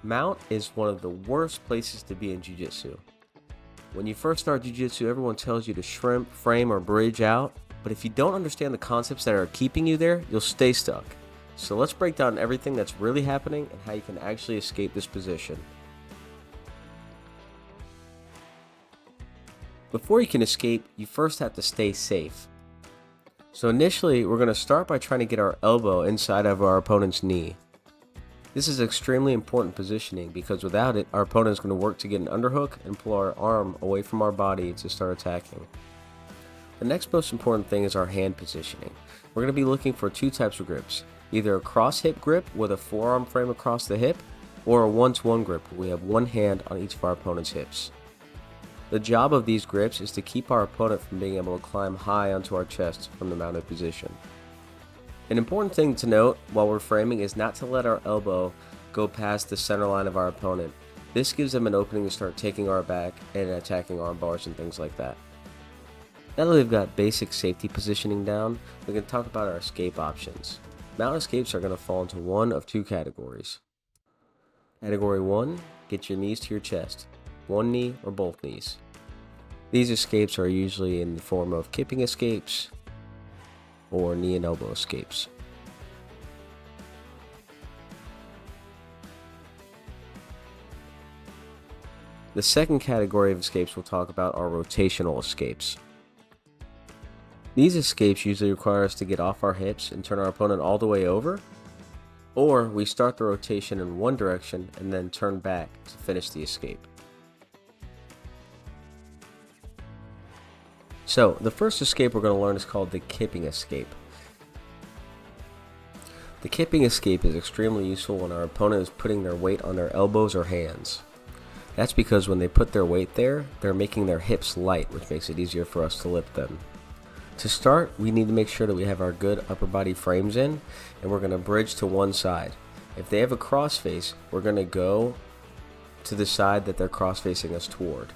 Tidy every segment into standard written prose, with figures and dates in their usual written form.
Mount is one of the worst places to be in Jiu-Jitsu. When you first start Jiu-Jitsu, everyone tells you to shrimp, frame, or bridge out, but if you don't understand the concepts that are keeping you there, you'll stay stuck. So let's break down everything that's really happening and how you can actually escape this position. Before you can escape, you first have to stay safe. So initially, we're going to start by trying to get our elbow inside of our opponent's knee. This is extremely important positioning because without it, our opponent is going to work to get an underhook and pull our arm away from our body to start attacking. The next most important thing is our hand positioning. We're going to be looking for two types of grips, either a cross hip grip with a forearm frame across the hip, or a 1-to-1 grip where we have one hand on each of our opponent's hips. The job of these grips is to keep our opponent from being able to climb high onto our chest from the mounted position. An important thing to note while we're framing is not to let our elbow go past the center line of our opponent. This gives them an opening to start taking our back and attacking arm bars and things like that. Now that we've got basic safety positioning down, we can talk about our escape options. Mount escapes are going to fall into one of two categories. Category 1, get your knees to your chest, one knee or both knees. These escapes are usually in the form of kipping escapes or knee and elbow escapes. The second category of escapes we'll talk about are rotational escapes. These escapes usually require us to get off our hips and turn our opponent all the way over, or we start the rotation in one direction and then turn back to finish the escape. So, the first escape we're going to learn is called the kipping escape. The kipping escape is extremely useful when our opponent is putting their weight on their elbows or hands. That's because when they put their weight there, they're making their hips light, which makes it easier for us to lift them. To start, we need to make sure that we have our good upper body frames in, and we're going to bridge to one side. If they have a cross face, we're going to go to the side that they're cross facing us toward.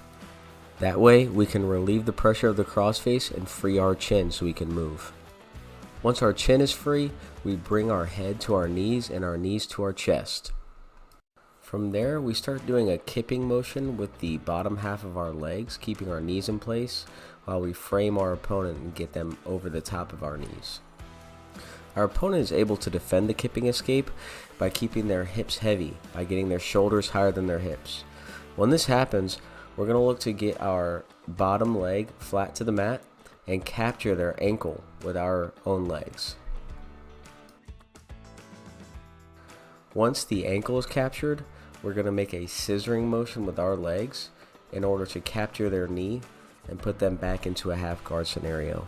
That way, we can relieve the pressure of the crossface and free our chin so we can move. Once our chin is free, we bring our head to our knees and our knees to our chest. From there, we start doing a kipping motion with the bottom half of our legs, keeping our knees in place while we frame our opponent and get them over the top of our knees. Our opponent is able to defend the kipping escape by keeping their hips heavy, by getting their shoulders higher than their hips. When this happens, we're going to look to get our bottom leg flat to the mat and capture their ankle with our own legs. Once the ankle is captured, we're going to make a scissoring motion with our legs in order to capture their knee and put them back into a half guard scenario.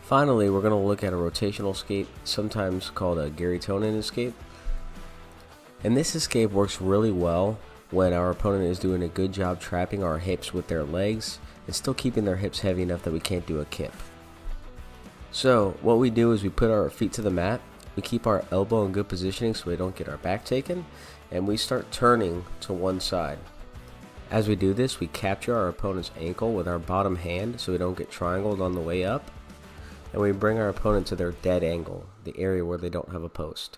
Finally, we're going to look at a rotational escape, sometimes called a Gary Tonin escape. And this escape works really well when our opponent is doing a good job trapping our hips with their legs and still keeping their hips heavy enough that we can't do a kip. So what we do is we put our feet to the mat, we keep our elbow in good positioning so we don't get our back taken, and we start turning to one side. As we do this, we capture our opponent's ankle with our bottom hand so we don't get triangled on the way up, and we bring our opponent to their dead angle, the area where they don't have a post.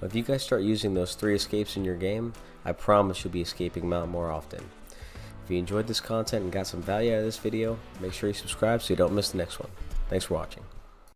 If you guys start using those 3 escapes in your game, I promise you'll be escaping Mount more often. If you enjoyed this content and got some value out of this video, make sure you subscribe so you don't miss the next one. Thanks for watching.